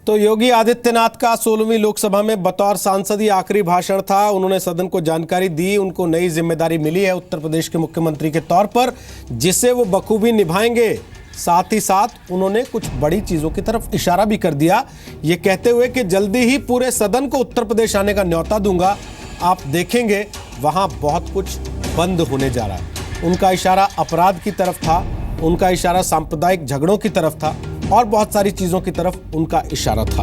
तो योगी आदित्यनाथ का 16वीं लोकसभा में बतौर सांसद ही आखिरी भाषण था। उन्होंने सदन को जानकारी दी, उनको नई जिम्मेदारी मिली है उत्तर प्रदेश के मुख्यमंत्री के तौर पर, जिसे वो बखूबी निभाएंगे। साथ ही साथ उन्होंने कुछ बड़ी चीजों की तरफ इशारा भी कर दिया, ये कहते हुए कि जल्दी ही पूरे सदन को उत्तर प्रदेश आने का न्योता दूंगा। आप देखेंगे वहां बहुत कुछ बंद होने जा रहा है। उनका इशारा अपराध की तरफ था, उनका इशारा सांप्रदायिक झगड़ों की तरफ था और बहुत सारी चीजों की तरफ उनका इशारा था।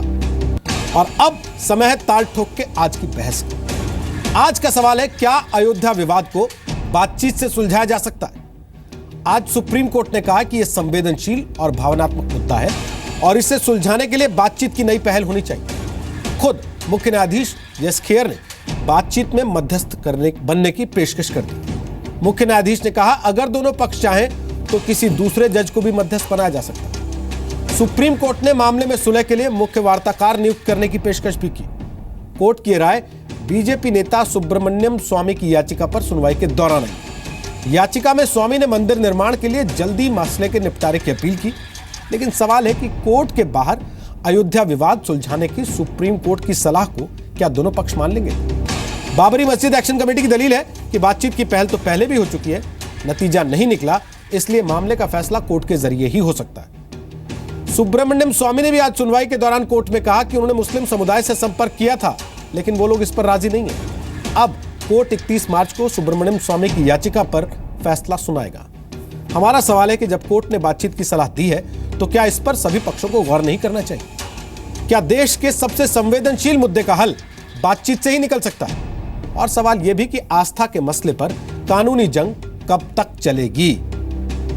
और अब समय है ताल ठोक के आज की बहस का। आज का सवाल है, क्या अयोध्या विवाद को बातचीत से सुलझाया जा सकता है? आज सुप्रीम कोर्ट ने कहा कि यह संवेदनशील और भावनात्मक मुद्दा है और इसे सुलझाने के लिए बातचीत की नई पहल होनी चाहिए। खुद मुख्य न्यायाधीश एस खेर ने बातचीत में मध्यस्थ बनने की पेशकश कर दी। मुख्य न्यायाधीश ने कहा, अगर दोनों पक्ष चाहें तो किसी दूसरे जज को भी मध्यस्थ बनाया जा सकता है। सुप्रीम कोर्ट ने मामले में सुलह के लिए मुख्य वार्ताकार नियुक्त करने की पेशकश भी की। कोर्ट की राय बीजेपी नेता सुब्रमण्यम स्वामी की याचिका पर सुनवाई के दौरान आई। याचिका में स्वामी ने मंदिर निर्माण के लिए जल्दी मसले के निपटारे की अपील की, लेकिन सवाल है कि कोर्ट के बाहर अयोध्या विवाद सुलझाने की सुप्रीम कोर्ट की सलाह को क्या दोनों पक्ष मान लेंगे? बाबरी मस्जिद एक्शन कमेटी की दलील है कि बातचीत की पहल तो पहले भी हो चुकी है, नतीजा नहीं निकला, इसलिए मामले का फैसला कोर्ट के जरिए ही हो सकता है। सुब्रमण्यम स्वामी ने भी आज सुनवाई के दौरान कोर्ट में कहा कि उन्होंने मुस्लिम समुदाय से संपर्क किया था, लेकिन वो लोग इस पर राजी नहीं है। अब कोर्ट 31 मार्च को सुब्रमण्यम स्वामी की याचिका पर फैसला सुनाएगा। हमारा सवाल है कि जब कोर्ट ने बातचीत की सलाह दी है तो क्या इस पर सभी पक्षों को गौर नहीं करना चाहिए? क्या देश के सबसे संवेदनशील मुद्दे का हल बातचीत से ही निकल सकता है? और सवाल यह भी कि आस्था के मसले पर कानूनी जंग कब तक चलेगी?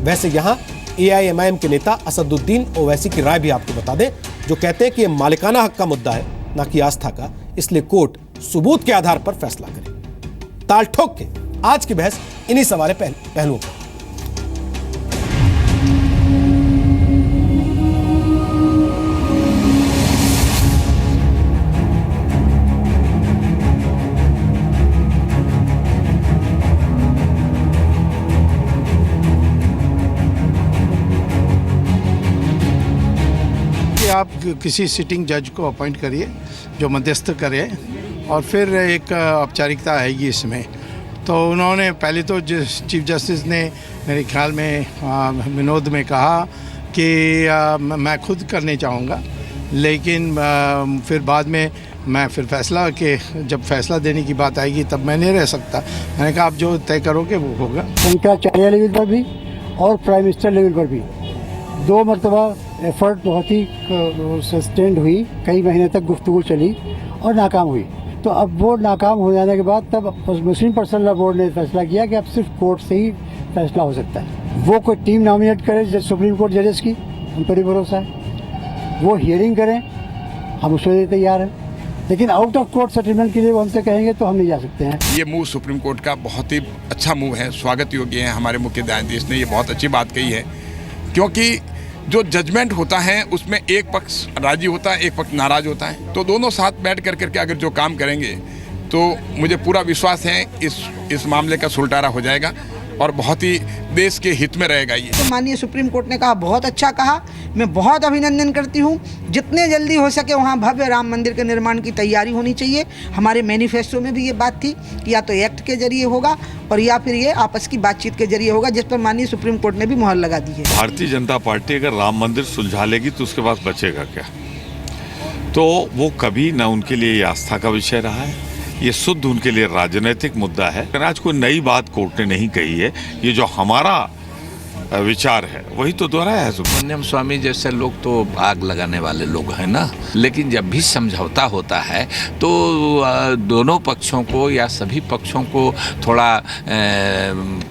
वैसे यहां AIMIM के नेता असदुद्दीन ओवैसी की राय भी आपको बता दें, जो कहते हैं कि यह मालिकाना हक का मुद्दा है, ना कि आस्था का, इसलिए कोर्ट सबूत के आधार पर फैसला करे। ताल ठोक के आज की बहस इन्हीं सवाल पहलुओं पर। आप किसी सिटिंग जज को अपॉइंट करिए जो मध्यस्थ करे, और फिर एक औपचारिकता आएगी इसमें। तो उन्होंने पहले तो चीफ जस्टिस ने मेरे ख्याल में विनोद में कहा कि मैं खुद करने चाहूँगा, लेकिन फिर बाद में मैं फिर फैसला कि जब फैसला देने की बात आएगी तब मैं नहीं रह सकता। मैंने कहा आप जो तय करोगे वो होगा। शंकराचार्य लेवल पर भी और प्राइम मिनिस्टर लेवल पर भी 2 मरतबा एफर्ट बहुत ही सस्टेंड हुई, कई महीने तक गुफ्तगू चली और नाकाम हुई। तो अब वो नाकाम हो जाने के बाद तब मुस्लिम पर्सनल लॉ बोर्ड ने फैसला किया कि अब सिर्फ कोर्ट से ही फैसला हो सकता है। वो कोई टीम नॉमिनेट करे सुप्रीम कोर्ट जजेस की, उन पर ही भरोसा है, वो हियरिंग करें, हम उसके लिए तैयार हैं। लेकिन आउट ऑफ कोर्ट सेटलमेंट के लिए वो हमसे कहेंगे तो हम नहीं जा सकते हैं। ये मूव सुप्रीम कोर्ट का बहुत ही अच्छा मूव है, स्वागत योग्य है। हमारे मुख्य न्यायाधीश ने ये बहुत अच्छी बात कही है, क्योंकि जो जजमेंट होता है उसमें एक पक्ष राजी होता है, एक पक्ष नाराज होता है। तो दोनों साथ बैठ करके अगर जो काम करेंगे तो मुझे पूरा विश्वास है इस मामले का सुलटारा हो जाएगा और बहुत ही देश के हित में रहेगा। ये तो माननीय सुप्रीम कोर्ट ने कहा, बहुत अच्छा कहा, मैं बहुत अभिनंदन करती हूँ। जितने जल्दी हो सके वहाँ भव्य राम मंदिर के निर्माण की तैयारी होनी चाहिए। हमारे मैनिफेस्टो में भी ये बात थी कि या तो एक्ट के जरिए होगा और या फिर ये आपस की बातचीत के जरिए होगा, जिस पर माननीय सुप्रीम कोर्ट ने भी मुहर लगा दी है। भारतीय जनता पार्टी अगर राम मंदिर सुलझा लेगी तो उसके पास बचेगा क्या? तो वो कभी ना उनके लिए ये आस्था का विषय रहा है, ये शुद्ध उनके लिए राजनीतिक मुद्दा है। आज कोई नई बात कोर्ट ने नहीं कही है, ये जो हमारा विचार है वही तो दोहराया है। सुब्रमण्यम स्वामी जैसे लोग तो आग लगाने वाले लोग हैं ना, लेकिन जब भी समझौता होता है तो दोनों पक्षों को या सभी पक्षों को थोड़ा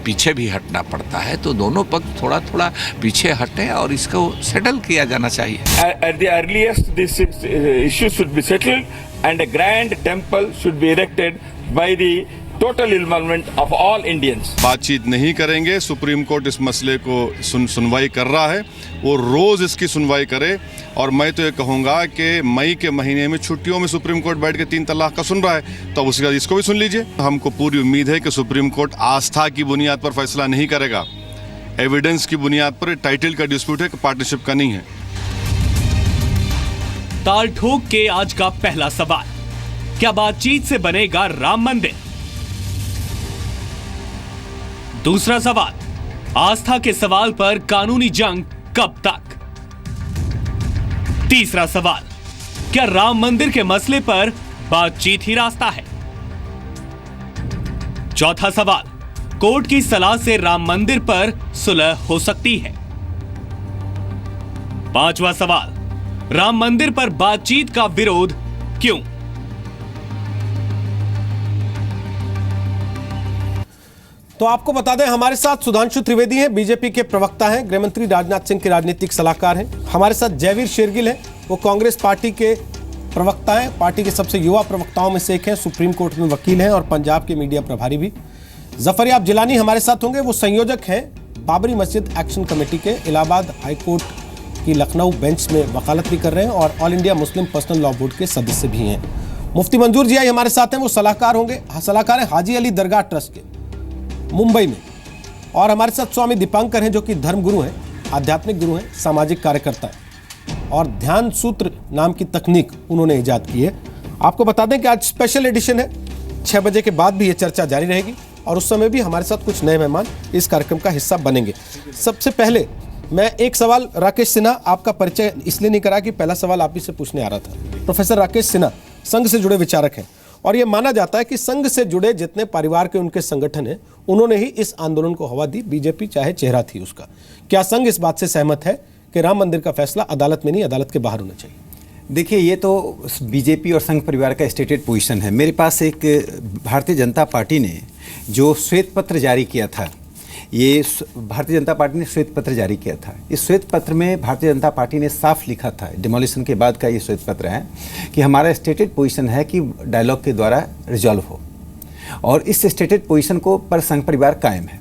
पीछे भी हटना पड़ता है। तो दोनों पक्ष थोड़ा थोड़ा पीछे हटें और इसको सेटल किया जाना चाहिए। At the earliest, this issue should be settled and a grand temple should be erected by the total involvement of all Indians. बातचीत नहीं करेंगे, सुप्रीम कोर्ट इस मसले को सुनवाई कर रहा है, वो रोज इसकी सुनवाई करे। और मैं तो ये कहूँगा कि मई के महीने में छुट्टियों में सुप्रीम कोर्ट बैठ के 3 तलाक का सुन रहा है, तो उसके बाद इसको भी सुन लीजिए। हमको पूरी उम्मीद है कि सुप्रीम कोर्ट आस्था की बुनियाद पर फैसला नहीं करेगा, एविडेंस की बुनियाद पर। टाइटल का डिस्प्यूट है कि पार्टनरशिप का नहीं है। ताल ठोक के आज का पहला सवाल, क्या बातचीत से बनेगा राम मंदिर? दूसरा सवाल, आस्था के सवाल पर कानूनी जंग कब तक? तीसरा सवाल, क्या राम मंदिर के मसले पर बातचीत ही रास्ता है? चौथा सवाल, कोर्ट की सलाह से राम मंदिर पर सुलह हो सकती है? पांचवा सवाल, राम मंदिर पर बातचीत का विरोध क्यों? तो आपको बता दें, हमारे साथ सुधांशु त्रिवेदी हैं, बीजेपी के प्रवक्ता हैं, गृहमंत्री राजनाथ सिंह के राजनीतिक सलाहकार हैं। हमारे साथ जयवीर शेरगिल हैं, वो कांग्रेस पार्टी के प्रवक्ता हैं, पार्टी के सबसे युवा प्रवक्ताओं में से एक हैं, सुप्रीम कोर्ट में वकील हैं और पंजाब के मीडिया प्रभारी भी। जफरयाब जिलानी हमारे साथ होंगे, वो संयोजक हैं बाबरी मस्जिद एक्शन कमेटी के, इलाहाबाद हाईकोर्ट की लखनऊ बेंच में वकालत भी कर रहे हैं और all India Muslim personal law board के सदस्य भी हैं। मुफ्ती मंजूर जिया हमारे साथ हैं, वो सलाहकार होंगे, सलाहकार हैं हाजी अली दरगाह ट्रस्ट के मुंबई में। और हमारे साथ स्वामी दीपांकर हैं, जो कि धर्मगुरु हैं, आध्यात्मिक गुरु हैं, सामाजिक कार्यकर्ता हैं और ध्यान सूत्र नाम की तकनीक उन्होंने इजाद की है। आपको बता दें कि आज स्पेशल एडिशन है, 6 बजे के बाद भी ये चर्चा जारी रहेगी और उस समय भी हमारे साथ कुछ नए मेहमान इस कार्यक्रम का हिस्सा बनेंगे। सबसे पहले मैं एक सवाल, राकेश सिन्हा, आपका परिचय इसलिए नहीं करा कि पहला सवाल आप ही से पूछने आ रहा था। प्रोफेसर राकेश सिन्हा संघ से जुड़े विचारक हैं और यह माना जाता है कि संघ से जुड़े जितने परिवार के उनके संगठन हैं, उन्होंने ही इस आंदोलन को हवा दी, बीजेपी चाहे चेहरा थी उसका। क्या संघ इस बात से सहमत है कि राम मंदिर का फैसला अदालत में नहीं, अदालत के बाहर होना चाहिए? देखिए, ये तो बीजेपी और संघ परिवार का स्टेटेड पोजीशन है। मेरे पास एक भारतीय जनता पार्टी ने जो श्वेत पत्र जारी किया था, ये भारतीय जनता पार्टी ने श्वेत पत्र जारी किया था। इस श्वेत पत्र में भारतीय जनता पार्टी ने साफ लिखा था, डिमोलिशन के बाद का ये श्वेत पत्र है, कि हमारा स्टेटेड पोजीशन है कि डायलॉग के द्वारा रिजॉल्व हो और इस स्टेटेड पोजीशन को पर संघ परिवार कायम है।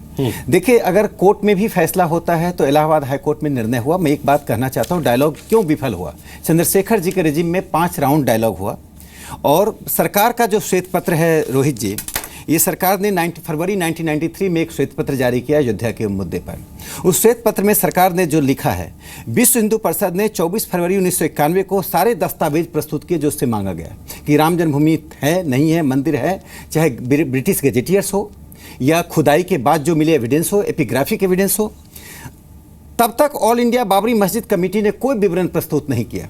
देखिए, अगर कोर्ट में भी फैसला होता है तो इलाहाबाद हाई कोर्ट में निर्णय हुआ। मैं एक बात कहना चाहता हूँ, डायलॉग क्यों विफल हुआ? चंद्रशेखर जी के रेजिम में 5 राउंड डायलॉग हुआ और सरकार का जो श्वेत पत्र है, रोहित जी, ये सरकार ने फरवरी 1993 में एक श्वेत पत्र जारी किया अयोध्या के मुद्दे पर। उस श्वेत पत्र में सरकार ने जो लिखा है, विश्व हिंदू परिषद ने 24 फरवरी 1991 को सारे दस्तावेज प्रस्तुत किए जो उससे मांगा गया कि राम जन्मभूमि है, नहीं है, मंदिर है, चाहे ब्रिटिश गेजेटियर्स हो या खुदाई के बाद जो मिले एविडेंस हो, एपिग्राफिक एविडेंस हो। तब तक ऑल इंडिया बाबरी मस्जिद कमेटी ने कोई विवरण प्रस्तुत नहीं किया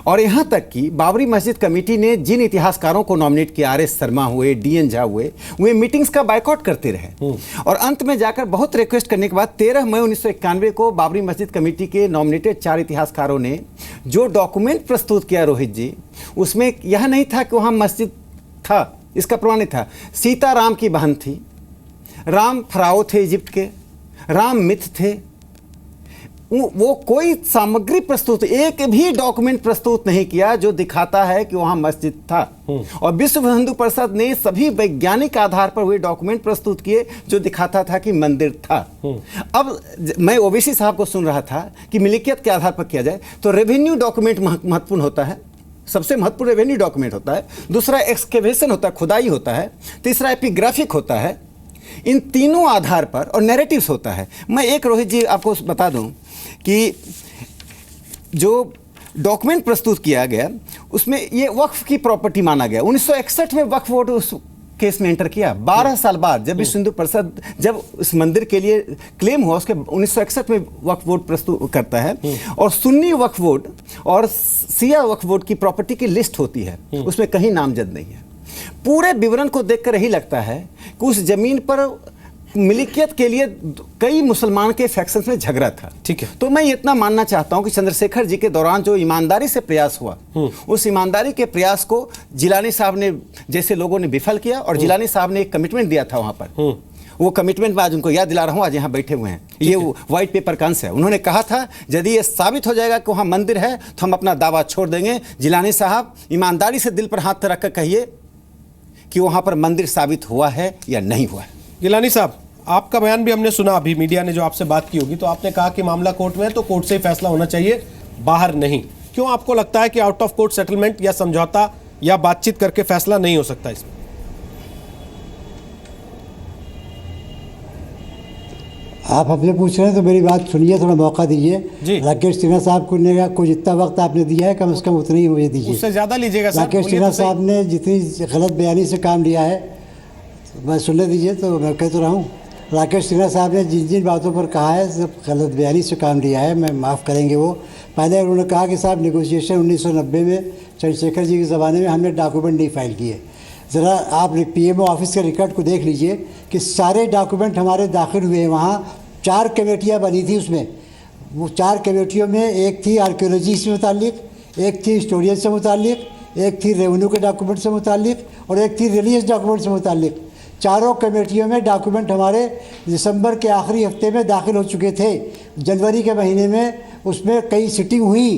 और यहाँ तक कि बाबरी मस्जिद कमेटी ने जिन इतिहासकारों को नॉमिनेट किया, आर.एस. शर्मा हुए, डी.एन. झा हुए, वे मीटिंग्स का बायकॉट करते रहे और अंत में जाकर बहुत रिक्वेस्ट करने के बाद 13 मई 1991 को बाबरी मस्जिद कमेटी के नॉमिनेटेड 4 इतिहासकारों ने जो डॉक्यूमेंट प्रस्तुत किया, रोहित जी, उसमें यह नहीं था कि वहाँ मस्जिद था, इसका प्रमाण नहीं था। सीता राम की बहन थी, राम फराओ थे इजिप्ट के, राम मिथ थे, वो कोई सामग्री प्रस्तुत, एक भी डॉक्यूमेंट प्रस्तुत नहीं किया जो दिखाता है कि वहां मस्जिद था। और विश्व हिंदू परिषद ने सभी वैज्ञानिक आधार पर वे डॉक्यूमेंट प्रस्तुत किए जो दिखाता था कि मंदिर था। अब मैं ओवैसी साहब को सुन रहा था कि मिल्कियत के आधार पर किया जाए, तो रेवेन्यू डॉक्यूमेंट महत्वपूर्ण होता है, सबसे महत्वपूर्ण रेवेन्यू डॉक्यूमेंट होता है, दूसरा एक्सकेवेशन होता है, खुदाई होता है, तीसरा एपिग्राफिक होता है। इन तीनों आधार पर और नैरेटिव्स होता है। मैं एक, रोहित जी, आपको बता दूं कि जो डॉक्यूमेंट प्रस्तुत किया गया उसमें ये वक्फ की प्रॉपर्टी माना गया। 1961 में वक्फ बोर्ड उस केस में एंटर किया। 12 साल बाद जब विश्व हिंदू परिषद जब इस मंदिर के लिए क्लेम हुआ, उसके 1961 में वक्फ बोर्ड प्रस्तुत करता है और सुन्नी वक्फ बोर्ड और शिया वक्फ बोर्ड की प्रॉपर्टी की लिस्ट होती है, उसमें कहीं नामजद नहीं है। पूरे विवरण को देखकर यही लगता है कि उस जमीन पर मिल्कियत के लिए कई मुसलमान के फैक्शंस में झगड़ा था। ठीक है, तो मैं इतना मानना चाहता हूं कि चंद्रशेखर जी के दौरान जो ईमानदारी से प्रयास हुआ, उस ईमानदारी के प्रयास को जिलानी साहब ने जैसे लोगों ने विफल किया और जिलानी साहब ने एक कमिटमेंट दिया था वहां पर। वो कमिटमेंट मैं आज उनको याद दिला रहा हूं, आज यहाँ बैठे हुए हैं, ये व्हाइट पेपर का अंश है। उन्होंने कहा था यदि ये साबित हो जाएगा कि वहां मंदिर है तो हम अपना दावा छोड़ देंगे। जिलानी साहब, ईमानदारी से दिल पर हाथ रखकर कहिए कि वहां पर मंदिर साबित हुआ है या नहीं हुआ है। जिलानी साहब, आपका बयान भी हमने सुना, अभी मीडिया ने जो आपसे बात की होगी, तो आपने कहा कि मामला कोर्ट में है तो कोर्ट से ही फैसला होना चाहिए, बाहर नहीं। क्यों आपको लगता है कि आउट ऑफ कोर्ट सेटलमेंट या समझौता या बातचीत करके फैसला नहीं हो सकता इसमें? आप अपने पूछ रहे हैं तो मेरी बात सुनिए, थोड़ा मौका जी। दीजिए। राकेश सिन्हा साहब को ने को जितना वक्त आपने दिया है कम से कम उतना ही मुझे दीजिए। उससे ज्यादा लीजिएगा सर। राकेश बोलिए सिन्हा तो सही। साहब ने जितनी गलत बयानी से काम लिया है, मैं सुनने दीजिए तो मैं कह तो रहा हूँ। राकेश सिन्हा साहब ने जिन जिन बातों पर कहा है सब गलत बयानी से काम लिया है, मैं माफ़ करेंगे वो। पहले उन्होंने कहा कि साहब नेगोशिएशन 1990 में चंद्रशेखर जी के ज़माने में हमने डॉक्यूमेंट नहीं फाइल किए। ज़रा आप पीएमओ ऑफिस के रिकॉर्ड को देख लीजिए कि सारे डॉक्यूमेंट हमारे दाखिल हुए। वहाँ 4 कमेटियाँ बनी थी, उसमें वो 4 कमेटियों में एक थी आर्कियोलॉजी से मुतालिक, एक थी हिस्टोरियन से मुतालिक, एक थी रेवेन्यू के डॉक्यूमेंट से मुतालिक और एक थी रिलीजियस डॉक्यूमेंट से मुतालिक। चारों कमेटियों में डॉक्यूमेंट हमारे दिसंबर के आखिरी हफ्ते में दाखिल हो चुके थे। जनवरी के महीने में उसमें कई सिटिंग हुई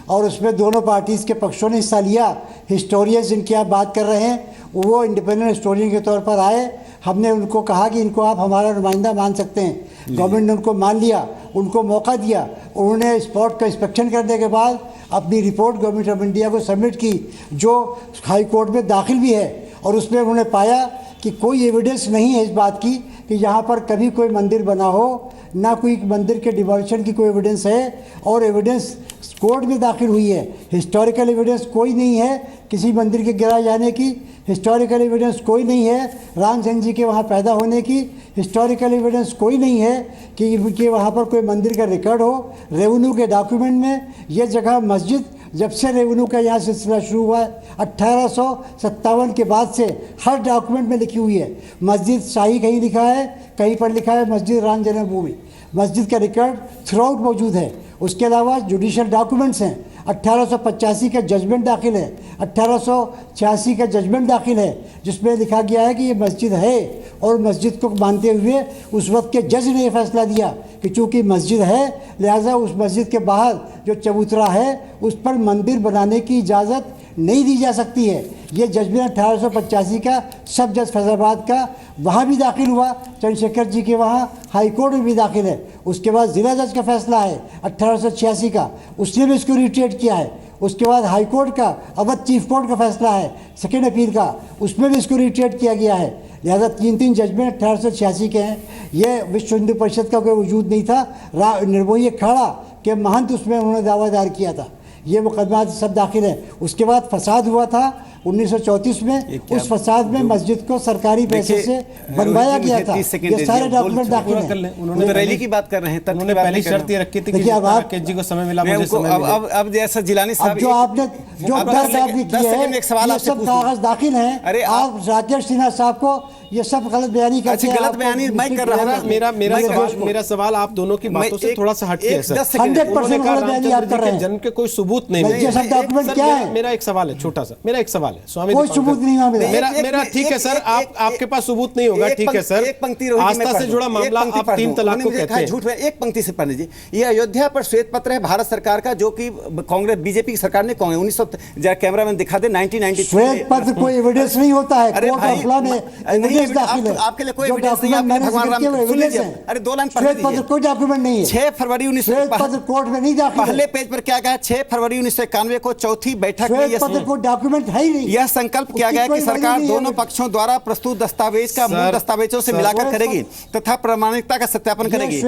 और उसमें दोनों पार्टीज़ के पक्षों ने हिस्सा लिया। हिस्टोरियंस जिनकी आप बात कर रहे हैं वो इंडिपेंडेंट हिस्टोरियन के तौर पर आए। हमने उनको कहा कि इनको आप हमारा नुमाइंदा मान सकते हैं। गवर्नमेंट ने उनको मान लिया, उनको मौका दिया। उन्होंने स्पॉट का इंस्पेक्शन करने के बाद अपनी रिपोर्ट गवर्नमेंट ऑफ इंडिया को सबमिट की, जो हाई कोर्ट में दाखिल भी है। और उसमें उन्होंने पाया कि कोई एविडेंस नहीं है इस बात की कि यहाँ पर कभी कोई मंदिर बना हो, ना कोई मंदिर के डिमोलिशन की कोई एविडेंस है। और एविडेंस कोर्ट में दाखिल हुई है। हिस्टोरिकल एविडेंस कोई नहीं है किसी मंदिर के गिराए जाने की। हिस्टोरिकल एविडेंस कोई नहीं है रामचंद्र जी के वहाँ पैदा होने की। हिस्टोरिकल एविडेंस कोई नहीं है कि उनके वहाँ पर कोई मंदिर का रिकॉर्ड हो। रेवेन्यू के डॉक्यूमेंट में ये जगह मस्जिद, जब से रेवेन्यू का यहाँ सिलसिला शुरू हुआ है 1857 के बाद से हर डॉक्यूमेंट में लिखी हुई है मस्जिद शाही, कहीं लिखा है, कहीं पर लिखा है मस्जिद राम जन्मभूमि। मस्जिद का रिकॉर्ड थ्रू आउट मौजूद है। उसके अलावा जुडिशल डॉक्यूमेंट्स हैं। 1885 का जजमेंट दाखिल है, 1886 का जजमेंट दाखिल है, जिसमें लिखा गया है कि ये मस्जिद है। और मस्जिद को मानते हुए उस वक्त के जज ने यह फैसला दिया कि चूँकि मस्जिद है लिहाजा उस मस्जिद के बाहर जो चबूतरा है उस पर मंदिर बनाने की इजाज़त नहीं दी जा सकती है। ये जजमेंट 1885 का सब जज फैजाबाद का वहाँ भी दाखिल हुआ, चंद्रशेखर जी के वहाँ हाई कोर्ट में भी दाखिल है। उसके बाद ज़िला जज का फैसला है 1886 का, उसने भी इसको रिट्रेट किया है। उसके बाद हाई कोर्ट का अवध चीफ कोर्ट का फैसला है सेकेंड अपील का, उसमें भी इसको रिट्रेट किया गया है। लिहाजा 3 जजमेंट 1886 के हैं। ये विश्व हिंदू परिषद का कोई वजूद नहीं था। निर्मोही अखाड़ा के महंत उसमें उन्होंने दावा दायर किया था। ये मुकदमा सब दाखिल है। उसके बाद फसाद हुआ था 1934 में। उस फसाद में मस्जिद को सरकारी पैसे से बनवाया गया था। ये सारे डॉक्यूमेंट दाखिल हैं। उन्होंने रैली की बात कर रहे हैं, उन्होंने पहली शर्त ये रखी थी कि राकेश जी को समय मिला, मुझे समय मिला। अब जैसा जिलानी साहब जो आपने जो दर्ज आपने किया है, ये सब कागज दाखिल हैं। अरे आप राकेश सिन्हा साहब को ये सब गलत बयानी करते हैं। गलत बयानी मैं कर रहा हूँ। मेरा सवाल आप दोनों की बातों से थोड़ा सा हटके है सर। 100% गलत बयानी आप कर रहे हैं। जन्म के कोई सबूत नहीं मिले। डॉक्यूमेंट क्या है? मेरा एक सवाल है, छोटा सा मेरा एक सवाल है स्वामी। कोई सबूत नहीं मिला। मेरा ठीक है सर, आपके पास सबूत नहीं होगा, ठीक है सर। एक पंक्ति आस्था से जुड़ा मामला आप 3 तलाक को कहते हैं। झूठ है। एक पंक्ति से पढ़ लीजिए। ये अयोध्या पर श्वेत पत्र है भारत सरकार का, जो कि कांग्रेस बीजेपी की सरकार ने 1900 जरा कैमरामैन दिखा दे 1993 श्वेत पत्र कोई एविडेंस नहीं होता है। अरे कोर्ट ऑफ लॉ में एविडेंस दाखिल है। आपके लिए कोई एविडेंस नहीं है। भगवान राम सुन लीजिए। अरे 2 लाइन पढ़ श्वेत पत्र कोई डॉक्यूमेंट नहीं है। 6 फरवरी 19 श्वेत पत्र कोर्ट में नहीं दाखिल। पहले पेज पर क्या गया? 6 फरवरी 1991 को चौथी बैठक में श्वेत पत्र कोई डॉक्यूमेंट है ही नहीं। यह संकल्प किया गया कि सरकार दोनों पक्षों द्वारा प्रस्तुत दस्तावेज का मूल दस्तावेजों से मिलाकर करेगी तथा प्रामाणिकता का सत्यापन करेगी।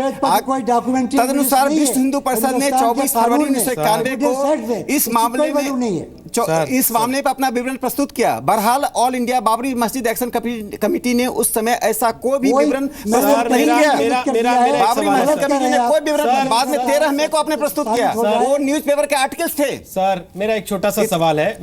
तदनुसार विश्व हिंदू परिषद ने 24 फरवरी 1991 को इस मामले पर अपना विवरण प्रस्तुत किया। बहरहाल ऑल इंडिया बाबरी मस्जिद एक्शन कमेटी ने उस समय ऐसा कोई भी विवरण प्रस्तुत नहीं किया। बाबरी मस्जिद कमेटी ने कोई विवरण बाद में 13 मई को आपने प्रस्तुत किया। वो न्यूज़पेपर के आर्टिकल्स थे। सर मेरा एक छोटा सा सवाल है,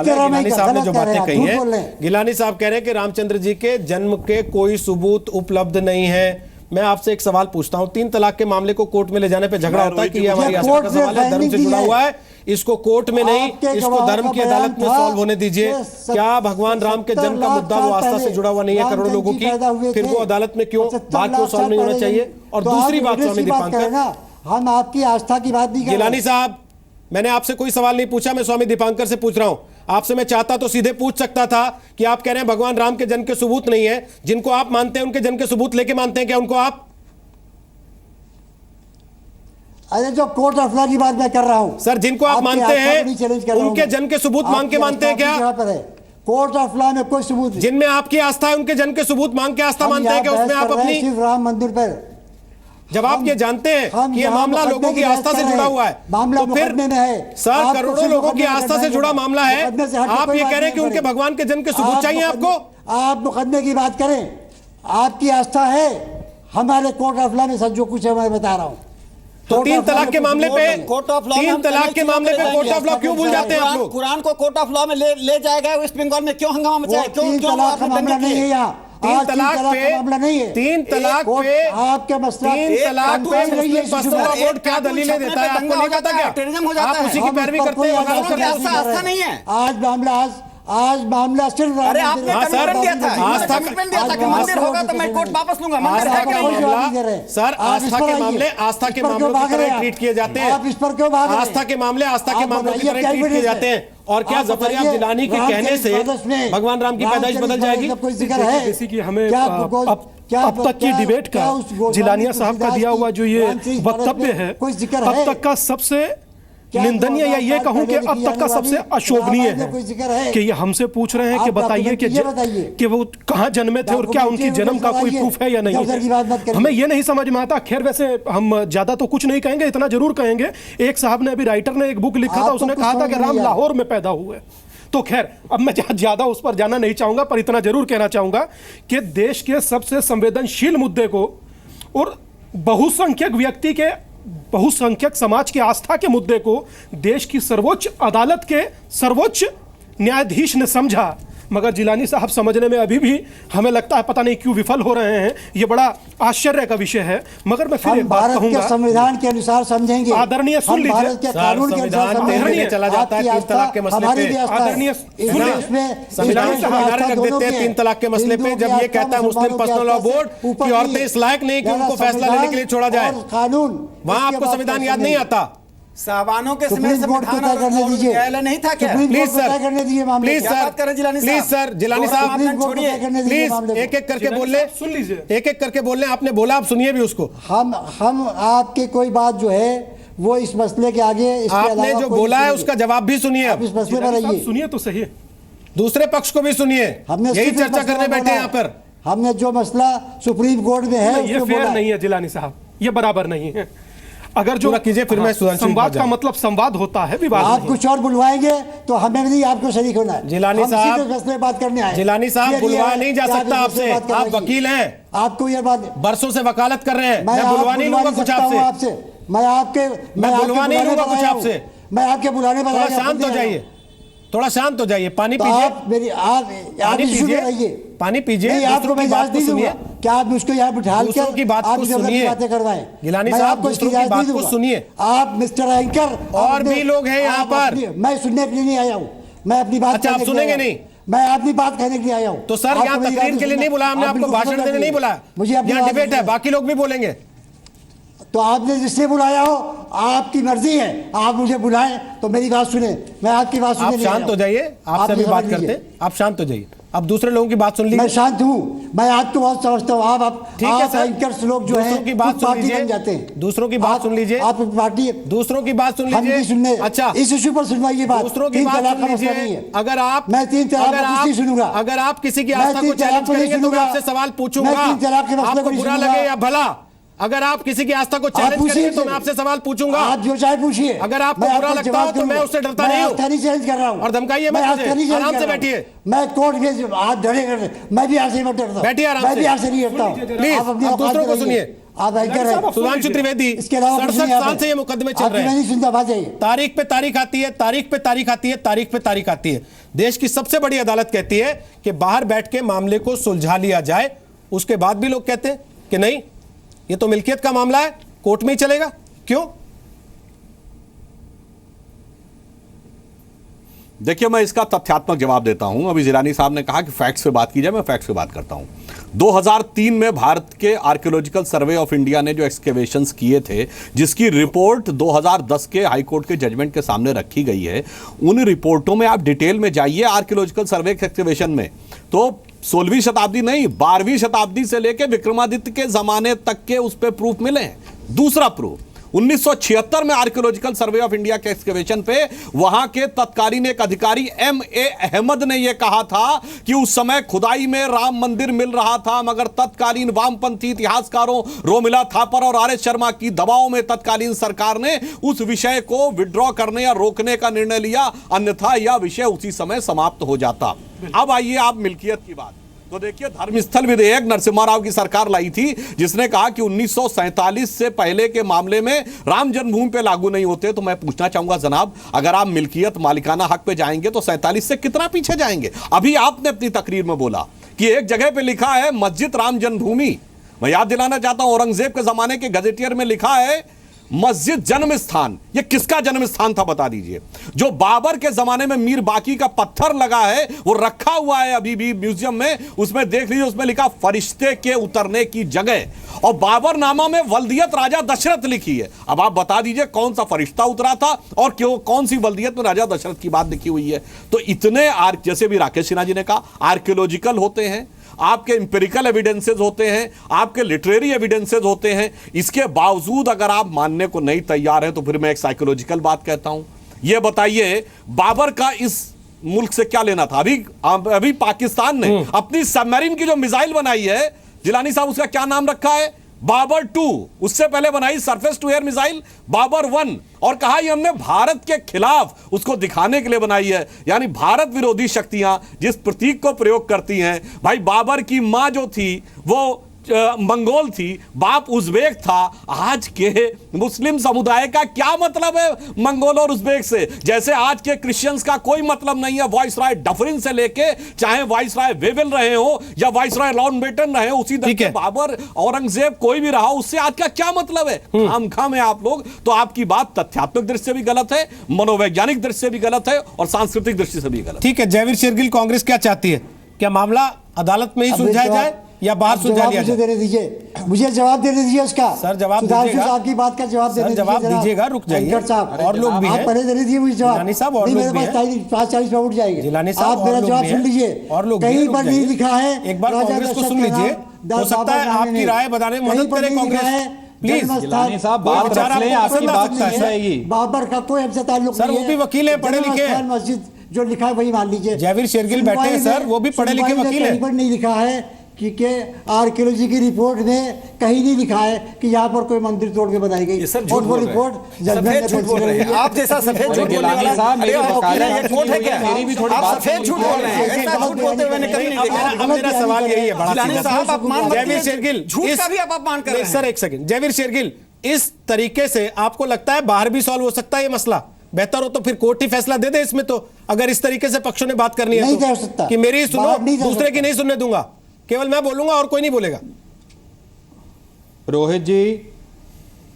गिलानी साहब ने जो बातें कही है, गिलानी साहब कह रहे हैं कि रामचंद्र जी के जन्म के कोई सबूत उपलब्ध नहीं है। मैं आपसे एक सवाल पूछता हूं, 3 तलाक के मामले को कोर्ट में ले जाने पे झगड़ा होता है कि ये हमारी आस्था का सवाल है, धर्म से जुड़ा हुआ है, इसको कोर्ट में नहीं, इसको धर्म की अदालत में सॉल्व होने दीजिए। क्या भगवान राम के जन्म का मुद्दा वो आस्था से जुड़ा हुआ नहीं है करोड़ों लोगों की? फिर वो अदालत में क्यों बात क्यों सॉल्व नहीं होना चाहिए? और दूसरी बात स्वामी दीपांकर, हम आपकी आस्था की बात नहीं कर रहे। गिलानी साहब मैंने आपसे कोई सवाल नहीं पूछा, मैं स्वामी दीपांकर से पूछ रहा हूं। आपसे मैं चाहता तो सीधे पूछ सकता था कि आप कह रहे हैं भगवान राम के जन्म के सबूत नहीं है, जिनको आप मानते हैं उनके जन्म के सबूत लेके मानते हैं क्या उनको आप? अरे जो कोर्ट ऑफ लॉ की बात मैं कर रहा हूं सर, जिनको आप मानते हैं उनके जन्म के सबूत मांग के मानते हैं क्या? कोर्ट ऑफ लॉ में कोई सबूत, जिनमें आपकी आस्था है उनके जन्म के सबूत मांग के आस्था मानते हैं क्या? उसमें आप अपनी राम मंदिर पर जब आप ये जानते हैं कि ये मामला लोगों की आस्था से जुड़ा हुआ है, तो फिर सर करोड़ों लोगों की आस्था से जुड़ा मामला है, आप ये कह रहे हैं कि उनके भगवान के जन्म के सबूत चाहिए आपको? आप मुकदमे की बात करें, आपकी आस्था है, हमारे कोर्ट ऑफ लॉ में सर जो कुछ है मैं बता रहा हूँ। तो 3 तलाक के मामले पे 3 तलाक के मामले पे कोर्ट ऑफ लॉ क्यों भूल जाते हैं आप लोग? कुरान को कोर्ट ऑफ लॉ में ले जाएगा, वेस्ट बंगाल में क्यों हंगामा मचाया? क्यों 3 तलाक का मामला नहीं है यहाँ, 3 तलाक पे मामला नहीं है। 3 तलाक पे आपके मसला 3 तलाक पे मुस्लिम पर्सनल लॉ बोर्ड क्या दलीलें देता है आपको नहीं पता क्या? आप उसी की पैरवी करते हैं। आस्था नहीं है। आज मामला सिर्फ अरे आपने कमिटमेंट दिया था, आस्था कमिटमेंट दिया था कि मंदिर होगा तो मैं कोर्ट वापस लूंगा। मंदिर है कि नहीं? सर आस्था के मामलों की तरह ट्रीट किए जाते हैं। आप इस पर क्यों भाग रहे हैं? आस्था के मामलों की तरह ट्रीट किए जाते हैं। और क्या जफरयाब जिलानी के कहने से भगवान राम की पैदाइश बदल जाएगी? कोई जिक्र है? जैसे कि हमें अब तक की डिबेट का जिलानिया साहब का दिया हुआ जो ये वक्तव्य है, अब तक का सबसे निंदनीय या ये कहूं कि अब तक का सबसे अशोभनीय है कि ये हमसे पूछ रहे हैं कि बताइए कि वो कहाँ जन्मे थे और क्या उनकी जन्म का कोई प्रूफ है या नहीं है। हमें ये नहीं समझ में आता। खैर वैसे हम ज्यादा तो कुछ नहीं कहेंगे, इतना जरूर कहेंगे, एक साहब ने अभी राइटर ने एक बुक लिखा था, उसने कहा था कि राम लाहौर में पैदा हुए। तो खैर अब मैं ज्यादा उस पर जाना नहीं चाहूंगा, पर इतना जरूर कहना चाहूंगा कि देश के सबसे संवेदनशील मुद्दे को और बहुसंख्यक समाज के आस्था के मुद्दे को देश की सर्वोच्च अदालत के सर्वोच्च न्यायाधीश ने समझा, मगर जिलानी साहब समझने में अभी भी हमें लगता है पता नहीं क्यों विफल हो रहे हैं। ये बड़ा आश्चर्य का विषय है। मगर मैं फिर एक बात कहूंगा, संविधान के अनुसार समझेंगे। आदरणीय सुन लीजिए, कानून के अनुसार चला जाता है 3 तलाक के मसले पे। आदरणीय संविधान से आधार रख देते हैं 3 तलाक के मसले पे, जब ये कहता है मुस्लिम पर्सनल लॉ बोर्ड कि औरतें इस लायक नहीं कि उनको फैसला लेने के लिए छोड़ा जाए, कानून वहां आपको संविधान याद नहीं आता? साहबानों के समय न्यायालय नहीं था क्या? प्लीज सर जिलानी साहब प्लीज एक एक करके बोल ले, सुन लीजिए, एक एक करके बोल ले। आपने बोला, आप सुनिए भी उसको। हम आपके कोई बात जो है वो इस मसले के आगे, आपने जो बोला है उसका जवाब भी सुनिए। आप इस मसले पर आइए, सुनिए तो सही, दूसरे पक्ष को भी सुनिए। यही चर्चा करने बैठे हैं यहाँ पर। हमने जो मसला सुप्रीम कोर्ट में है ये फेयर नहीं है जिलानी साहब, ये बराबर नहीं है। अगर जो कीजिए फिर मैं संवाद का मतलब संवाद होता है, विवाद आप कुछ और बुलवाएंगे तो हमें नहीं, आपको शरीक होना है। जिलानी साहब फैसले बात करने आए। जिलानी साहब बुलवाया नहीं जा सकता आपसे, आप वकील हैं, आपको ये बात बरसों से वकालत कर रहे हैं। मैं बुलवा नहीं लूंगा कुछ आपसे, मैं बुलवा नहीं लूंगा कुछ आपसे। मैं आपके बुलाने पर थोड़ा शांत हो जाइए, थोड़ा शांत हो जाइए, पानी पीजिए, पानी पीजिए, दूसरों की बात को सुनिए। क्या आप मुझको यहाँ बिठा के दूसरों की बात को सुनिए, बातें करवाएं? गिलानी साहब दूसरों की बात को सुनिए। आप मिस्टर एंकर और भी लोग हैं यहाँ पर, मैं सुनने के लिए नहीं आया हूँ, मैं अपनी बात। अच्छा, आप सुनेंगे नहीं? मैं अपनी बात कहने के लिए आया हूँ। तो सर यहाँ तकरीर के लिए नहीं बुलाया हमने आपको, भाषण देने नहीं बुलाया। मुझे यहाँ डिबेट है, बाकी लोग भी बोलेंगे। तो आपने जिसने बुलाया हो, आपकी मर्जी है, आप मुझे बुलाएं तो मेरी बात सुने, मैं आपकी बात सुनने। आप शांत हो जाइए, आपसे भी बात करते हैं, आप शांत हो जाइए। अब दूसरे लोगों की बात सुन लीजिए। मैं शांत हूँ, मैं आपको बहुत समझता हूँ। आप ठीक है सर, एंकर्स लोग जो दूसरों की बात सुन लीजिए, दूसरों की बात सुन लीजिए, आप पार्टी, दूसरों की बात सुन लीजिए। सुनने, अच्छा, इस इशू पर सुनवाइए बात, दूसरों की बात सुन लीजिए। अगर आप, मैं 3 तलाक सुनूंगा, अगर आप किसी की आस्था को चैलेंज करेंगे तो मैं आपसे सवाल पूछूंगा, आपको बुरा लगे या भला। अगर आप किसी की आस्था को चैलेंज करेंगे तो मैं आपसे सवाल पूछूंगा, आप जो चाहे पूछिए। अगर आपको बुरा लगता हो तो मैं उससे डरता नहीं हूँ, चैलेंज कर रहा हूँ। और धमकाइए मत मुझे, आराम से बैठिए। मैं कोर्ट में हाथ धड़े कर, मैं भी आपसे मत डरता, बैठिए आराम से, मैं भी आपसे नहीं डरता हूँ। प्लीज आप दूसरों को सुनिए। आप एंकर हैं सुधांशु त्रिवेदी, 67 साल से ये मुकदमे चल रहे हैं, नहीं सुनता, बात है तारीख पे तारीख आती है, तारीख पे तारीख आती है, तारीख पे तारीख आती है। देश की सबसे बड़ी अदालत कहती है कि बाहर बैठ के मामले को सुलझा लिया जाए, उसके बाद भी लोग कहते हैं कि नहीं, ये तो मिल्कियत का मामला है, कोर्ट में ही चलेगा। क्यों? देखिए, मैं इसका तथ्यात्मक जवाब देता हूं। अभी जिलानी साहब ने कहा कि फैक्ट्स पे बात की जाए, मैं फैक्ट्स पे बात करता हूं। 2003 में भारत के आर्कियोलॉजिकल सर्वे ऑफ इंडिया ने जो एक्सकेवेशंस किए थे, जिसकी रिपोर्ट 2010 के हाई कोर्ट के जजमेंट के सामने रखी गई है, उन रिपोर्टों में आप डिटेल में जाइए आर्कियोलॉजिकल सर्वे एक्सकेवेशन में, तो 16वीं शताब्दी नहीं, 12वीं शताब्दी से लेकर विक्रमादित्य के जमाने तक के उस पर प्रूफ मिले हैं। दूसरा प्रूफ, 1976 में आर्कियोलॉजिकल सर्वे ऑफ इंडिया के एक्सकेवेशन पे वहां के तत्कालीन एक अधिकारी M.A. अहमद ने यह कहा था कि उस समय खुदाई में राम मंदिर मिल रहा था, मगर तत्कालीन वामपंथी इतिहासकारों रोमिला थापर और R.S. शर्मा की दबाव में तत्कालीन सरकार ने उस विषय को विड्रॉ करने या रोकने का निर्णय लिया, अन्यथा यह विषय उसी समय समाप्त हो जाता। अब आइए आप मिल्कियत की बात। तो देखिए, धर्मस्थल विधेयक नरसिम्हा राव की सरकार लाई थी, जिसने कहा कि 1947 से पहले के मामले में राम जन्मभूमि पे लागू नहीं होते। तो मैं पूछना चाहूंगा जनाब, अगर आप मिल्कियत मालिकाना हक पे जाएंगे तो 47 से कितना पीछे जाएंगे? अभी आपने अपनी तकरीर में बोला कि एक जगह पे लिखा है मस्जिद राम जन्मभूमि। मैं याद दिलाना चाहता हूं, औरंगजेब के जमाने के गजेटियर में लिखा है मस्जिद जन्म स्थान। ये किसका जन्म स्थान था बता दीजिए? जो बाबर के जमाने में मीर बाकी का पत्थर लगा है वो रखा हुआ है अभी भी म्यूजियम में, उसमें देख लीजिए, उसमें लिखा फरिश्ते के उतरने की जगह। और बाबरनामा में वल्दियत राजा दशरथ लिखी है। अब आप बता दीजिए कौन सा फरिश्ता उतरा था और क्यों, कौन सी वल्दियत में राजा दशरथ की बात लिखी हुई है? तो इतने जैसे भी राकेश सिन्हा जी ने कहा, आर्कियोलॉजिकल होते हैं, आपके इंपेरिकल एविडेंसेस होते हैं, आपके लिटरेरी एविडेंसेस होते हैं, इसके बावजूद अगर आप मानने को नहीं तैयार हैं तो फिर मैं एक साइकोलॉजिकल बात कहता हूं। यह बताइए, बाबर का इस मुल्क से क्या लेना था? अभी पाकिस्तान ने अपनी सबमरीन की जो मिसाइल बनाई है, जिलानी साहब, उसका क्या नाम रखा है? बाबर 2। उससे पहले बनाई surface to air missile Babur 1, और कहा ये हमने भारत के खिलाफ उसको दिखाने के लिए बनाई है। यानी भारत विरोधी शक्तियां जिस प्रतीक को प्रयोग करती हैं, भाई बाबर की मां जो थी वो मंगोल थी, बाप उज़्बेक था। आज के मुस्लिम समुदाय का क्या मतलब है मंगोल और उज़्बेक से? जैसे आज के क्रिश्चियंस का कोई मतलब नहीं है वाइसराय डफरिन से लेके, चाहे वाइसराय वेवेल रहे हो या वाइसराय माउंटबेटन रहे, उसी तरह बाबर, औरंगजेब, कोई भी रहा, उससे आज का क्या मतलब है? खामखा में आप लोग, तो आपकी बात तथ्यात्मक दृष्टि से भी गलत है, मनोवैज्ञानिक दृष्टि से भी गलत है और सांस्कृतिक दृष्टि से भी गलत। ठीक है, जयवीर शेरगिल, कांग्रेस क्या चाहती है? क्या मामला अदालत में ही सुलझाया जाए या बाहर सुलझा लिया जाए? देने दीजिए, मुझे जवाब देने दीजिए उसका। सर जवाब दीजिएगा, आपकी बात का जवाब देने जवाब दीजिएगा, रुक जाइए, और लोग भी हैं। पहले देने दीजिए मुझे जवाब। जिलानी साहब, और लोग भी हैं। 5:40 में उठ जाएंगे। जिलानी साहब, आप मेरा जवाब सुन लीजिए। और लोग कहीं पर नहीं लिखा है, एक बार कांग्रेस को सुन लीजिए, हो सकता है आपकी राय बताने में मदद करे कांग्रेस। प्लीज जिलानी साहब, बात रख लें, आपकी बात सच रहेगी। बाबर का कोई हमसे ताल्लुक नहीं है। सर वो भी वकील है, पढ़े लिखे हैं। मस्जिद जो लिखा है वही मान लीजिए। जयवीर शेरगिल बैठे हैं सर, वो भी पढ़े लिखे वकील हैं। कहीं पर नहीं लिखा है कि आर्कियोलॉजी की रिपोर्ट में कहीं नहीं लिखा है कि यहाँ पर कोई मंदिर तोड़ के बनाई गई। और वो रिपोर्ट जजमेंट में बोल रहे हैं। आप जैसा सफेद झूठ बोलने वाला साहब, मेरी कोर्ट है क्या? मेरी भी थोड़ी बात, सफेद झूठ बोल रहे हैं, ऐसा झूठ बोलते हुए मैंने कभी नहीं देखा। मेरा सवाल यही है बड़ा साहब, अपमान, जयवीर शेरगिल, झूठ का भी आप अपमान कर रहे हैं। सर एक सेकंड, जयवीर शेरगिल, इस तरीके से आपको लगता है बाहर भी सॉल्व हो सकता है ये मसला? बेहतर हो तो फिर कोर्ट ही फैसला दे दे इसमें। तो अगर इस तरीके से पक्षों ने बात करनी है तो कि मेरी सुनो, दूसरे की नहीं सुनने दूंगा, केवल मैं बोलूंगा और कोई नहीं बोलेगा।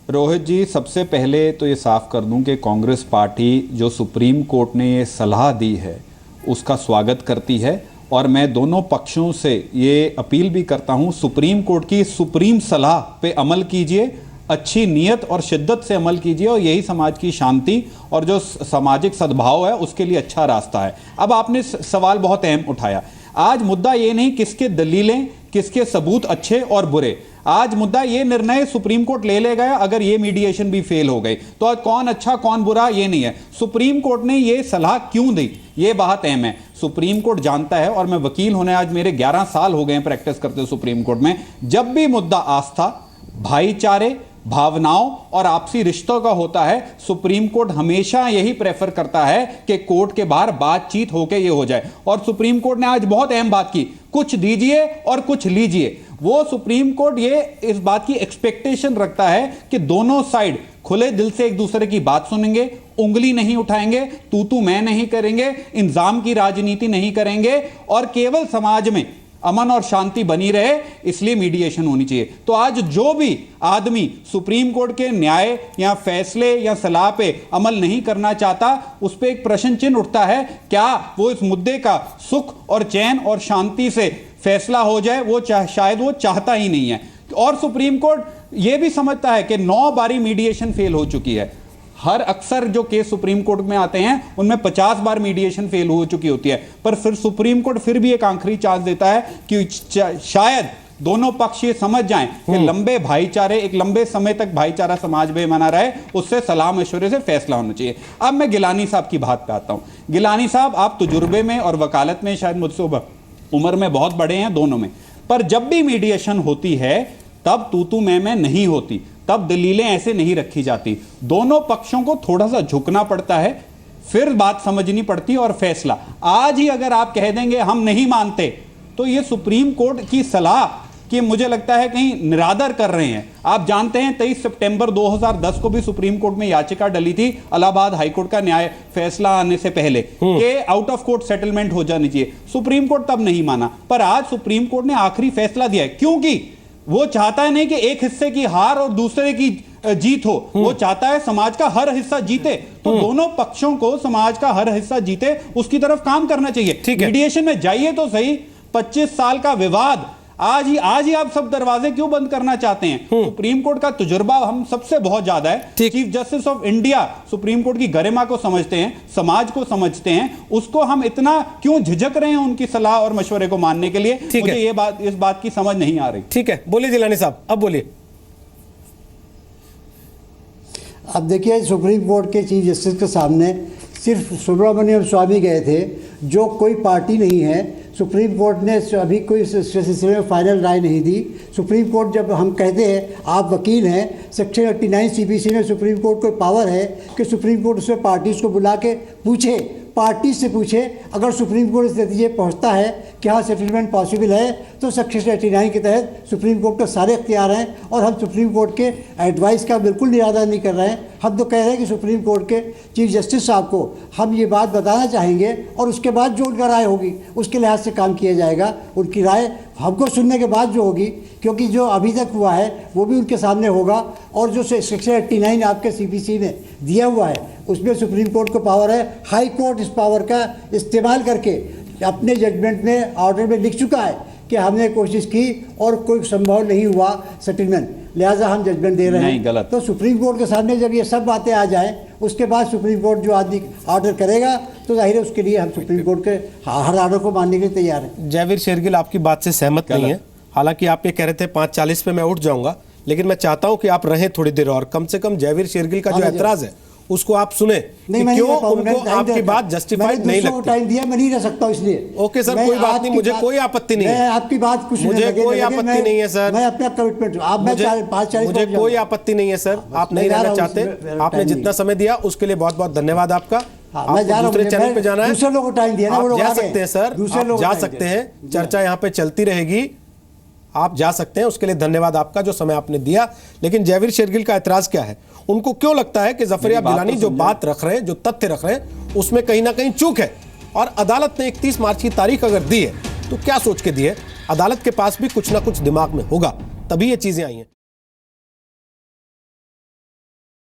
रोहित जी, सबसे पहले तो ये साफ कर दूं कि कांग्रेस पार्टी जो सुप्रीम कोर्ट ने ये सलाह दी है उसका स्वागत करती है, और मैं दोनों पक्षों से ये अपील भी करता हूं, सुप्रीम कोर्ट की सुप्रीम सलाह पे अमल कीजिए, अच्छी नीयत और शिद्दत से अमल कीजिए, और यही समाज की शांति और जो सामाजिक सद्भाव है उसके लिए अच्छा रास्ता है। अब आपने सवाल बहुत अहम उठाया। आज मुद्दा ये नहीं किसके दलीलें, किसके सबूत अच्छे और बुरे, आज मुद्दा ये निर्णय सुप्रीम कोर्ट ले लेगा अगर ये मीडिएशन भी फेल हो गई तो आज कौन अच्छा कौन बुरा ये नहीं है। सुप्रीम कोर्ट ने ये सलाह क्यों दी, ये बात अहम है। सुप्रीम कोर्ट जानता है, और मैं वकील होने आज मेरे 11 साल हो गए हैं प्रैक्टिस करते सुप्रीम कोर्ट में, जब भी मुद्दा आस्था, भाईचारे, भावनाओं और आपसी रिश्तों का होता है, सुप्रीम कोर्ट हमेशा यही प्रेफर करता है कि कोर्ट के बाहर बातचीत होकर ये हो जाए। और सुप्रीम कोर्ट ने आज बहुत अहम बात की, कुछ दीजिए और कुछ लीजिए। वो सुप्रीम कोर्ट ये इस बात की एक्सपेक्टेशन रखता है कि दोनों साइड खुले दिल से एक दूसरे की बात सुनेंगे, उंगली नहीं उठाएंगे, तू मैं नहीं करेंगे, इंजाम की राजनीति नहीं करेंगे, और केवल समाज में अमन और शांति बनी रहे, इसलिए मीडिएशन होनी चाहिए। तो आज जो भी आदमी सुप्रीम कोर्ट के न्याय या फैसले या सलाह पे अमल नहीं करना चाहता, उस पर एक प्रश्न चिन्ह उठता है, क्या वो इस मुद्दे का सुख और चैन और शांति से फैसला हो जाए, वो शायद वो चाहता ही नहीं है। और सुप्रीम कोर्ट ये भी समझता है कि 9 बारी मीडिएशन फेल हो चुकी है। हर अक्सर जो केस सुप्रीम कोर्ट में आते हैं उनमें 50 बार मीडिएशन फेल हो चुकी होती है, पर फिर सुप्रीम कोर्ट फिर भी एक आखिरी चांस देता है कि शायद दोनों पक्ष ये समझ जाएं कि लंबे भाईचारे, एक लंबे समय तक भाईचारा समाज में बना रहे, उससे सलाह मशवरे से फैसला होना चाहिए। अब मैं गिलानी साहब की बात पे आता हूं। गिलानी साहब, आप तजुर्बे में और वकालत में शायद मुझसे उम्र में बहुत बड़े हैं, दोनों में, पर जब भी मीडिएशन होती है तब तू मैं नहीं होती, तब दलीलें ऐसे नहीं रखी जाती। दोनों पक्षों को थोड़ा सा झुकना पड़ता है, फिर बात समझनी पड़ती है और फैसला। आज ही अगर आप कह देंगे हम नहीं मानते, तो ये सुप्रीम कोर्ट की सलाह कि मुझे लगता है कहीं निरादर कर रहे हैं। आप जानते हैं 23 सितंबर 2010 को भी सुप्रीम कोर्ट में याचिका डली थी इलाहाबाद हाईकोर्ट का न्याय फैसला आने से पहले कि आउट ऑफ कोर्ट सेटलमेंट हो जानी चाहिए। सुप्रीम कोर्ट तब नहीं माना, पर आज सुप्रीम कोर्ट ने आखिरी फैसला दिया है, क्योंकि वो चाहता है नहीं कि एक हिस्से की हार और दूसरे की जीत हो, वो चाहता है समाज का हर हिस्सा जीते। तो दोनों पक्षों को समाज का हर हिस्सा जीते, उसकी तरफ काम करना चाहिए। मीडिएशन में जाइए तो सही। 25 साल का विवाद, आज ही आप सब दरवाजे क्यों बंद करना चाहते हैं? सुप्रीम कोर्ट का तजुर्बा हम सबसे बहुत ज्यादा है। Chief justice of India supreme court की गरिमा को समझते हैं, समाज को समझते हैं, उसको हम इतना क्यों झिझक रहे हैं उनकी सलाह और मशवरे को मानने के लिए? मुझे इस बात की समझ नहीं आ रही। ठीक है, बोलिए जिलानी साहब, अब बोलिए। अब देखिए, सुप्रीम कोर्ट के चीफ जस्टिस के सामने सिर्फ सुब्रमण्यम स्वामी गए थे, जो कोई पार्टी नहीं है। सुप्रीम कोर्ट ने अभी कोई सिलसिले में फाइनल राय नहीं दी। सुप्रीम कोर्ट, जब हम कहते हैं आप वकील हैं, सेक्शन 89 CPC में सुप्रीम कोर्ट को पावर है कि सुप्रीम कोर्ट उसमें पार्टीज़ को बुला के पूछे, पार्टी से पूछे, अगर सुप्रीम कोर्ट इस नतीजे पहुँचता है कि हाँ सेटलमेंट पॉसिबल है, तो सेक्शन 89 के तहत सुप्रीम कोर्ट के सारे इख्तियार हैं। और हम सुप्रीम कोर्ट के एडवाइस का बिल्कुल निरादर नहीं कर रहे हैं। हम तो कह रहे हैं कि सुप्रीम कोर्ट के चीफ जस्टिस साहब को हम ये बात बताना चाहेंगे, और उसके बाद जो उनका राय होगी उसके लिहाज से काम किया जाएगा। उनकी राय हमको सुनने के बाद जो होगी, क्योंकि जो अभी तक हुआ है वो भी उनके सामने होगा, और जो सेक्शन 89 आपके CPC में दिया हुआ है उसमें सुप्रीम कोर्ट को पावर है। हाई कोर्ट इस पावर का इस्तेमाल करके अपने जजमेंट में, ऑर्डर में लिख चुका है कि हमने कोशिश की और कोई संभव नहीं हुआ सेटलमेंट, लिहाजा हम जजमेंट दे रहे हैं। गलत। तो सुप्रीम कोर्ट के सामने जब ये सब बातें आ जाएं, उसके बाद सुप्रीम कोर्ट जो आदमी ऑर्डर करेगा, तो जाहिर है उसके लिए हम सुप्रीम कोर्ट के हर ऑर्डर को मानने के लिए तैयार हैं। जयवीर शेरगिल आपकी बात से सहमत नहीं है। हालांकि आप ये कह रहे थे 5:40 पे मैं उठ जाऊंगा, लेकिन मैं चाहता हूं कि आप रहें थोड़ी देर और। कम से कम जयवीर शेरगिल का जो ऐतराज है उसको आप सुने कि क्यों उनको आपकी बात जस्टिफाइड नहीं लगती। टाइम दिया, मैं नहीं रह सकता इसलिए। ओके सर, कोई बात नहीं, मुझे कोई आपत्ति नहीं है। आपकी बात कुछ मुझे कोई आपत्ति नहीं है सर। मैं अपना कमिटमेंट, आप मुझे कोई आपत्ति नहीं है सर। आप नहीं रहना चाहते, आपने जितना समय दिया उसके लिए बहुत बहुत धन्यवाद आपका। दूसरे चैनल पे जाना है, दूसरे लोगों को टाइम दिया ना, वो लोग जा सकते हैं सर, जा सकते हैं, चर्चा यहाँ पे चलती रहेगी, आप जा सकते हैं। उसके लिए धन्यवाद आपका, जो समय आपने दिया। लेकिन जयवीर शेरगिल का ऐतराज क्या है? उनको क्यों लगता है कि ज़फरयाब गिलानी जो बात रख रहे हैं, जो तथ्य रख रहे हैं, उसमें कहीं ना कहीं चूक है? और अदालत ने 31 मार्च की तारीख अगर दी है तो क्या सोच के दी है? अदालत के पास भी कुछ ना कुछ दिमाग में होगा, तभी ये चीजें आई हैं।